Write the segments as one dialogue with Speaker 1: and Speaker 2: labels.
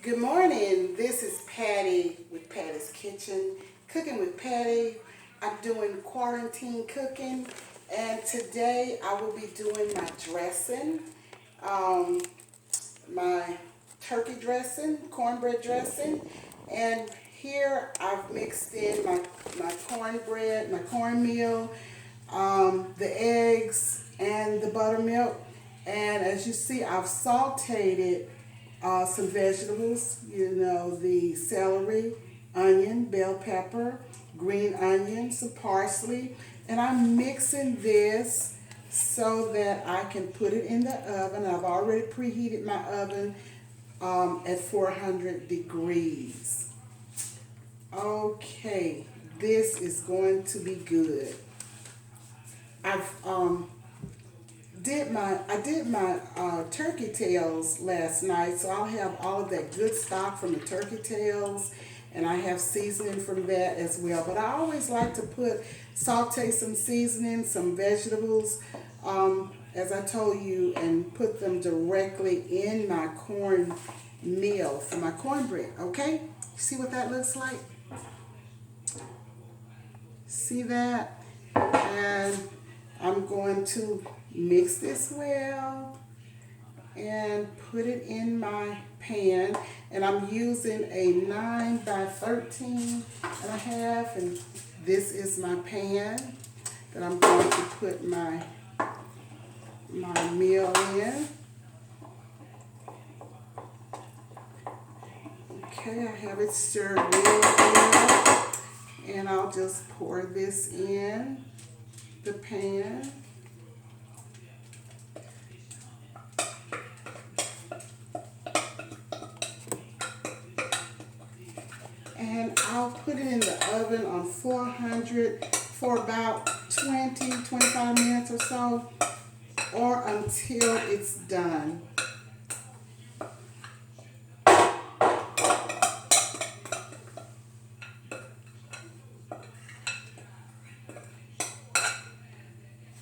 Speaker 1: Good morning. This is Patty with Patty's Kitchen, cooking with Patty. I'm doing quarantine cooking, and today I will be doing my dressing, um, my turkey dressing, cornbread dressing, and here I've mixed in my cornbread, my cornmeal, the eggs, and the buttermilk. And as you see, I've sauteed it some vegetables, the celery, onion, bell pepper, green onion, some parsley, and I'm mixing this so that I can put it in the oven. I've already preheated my oven at 400 degrees. Okay, this is going to be good. I've I did my turkey tails last night, so I'll have all of that good stock from the turkey tails, and I have seasoning from that as well. But I always like to saute some seasoning, some vegetables, as I told you, and put them directly in my corn meal for my cornbread. Okay, see what that looks like? See that? And I'm going to mix this well and put it in my pan, and I'm using a 9 by 13 and a half, and this is my pan that I'm going to put my meal in. Okay, I have it stirred real well, and I'll just pour this in the pan. And I'll put it in the oven on 400 for about 25 minutes or so, or until it's done.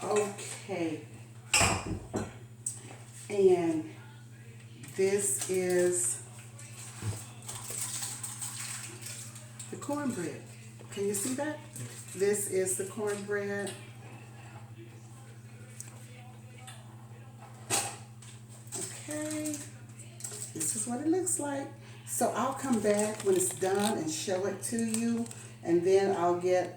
Speaker 1: Okay. And this is the cornbread. Can you see that? This is the cornbread. Okay. This is what it looks like. So I'll come back when it's done and show it to you, and then I'll get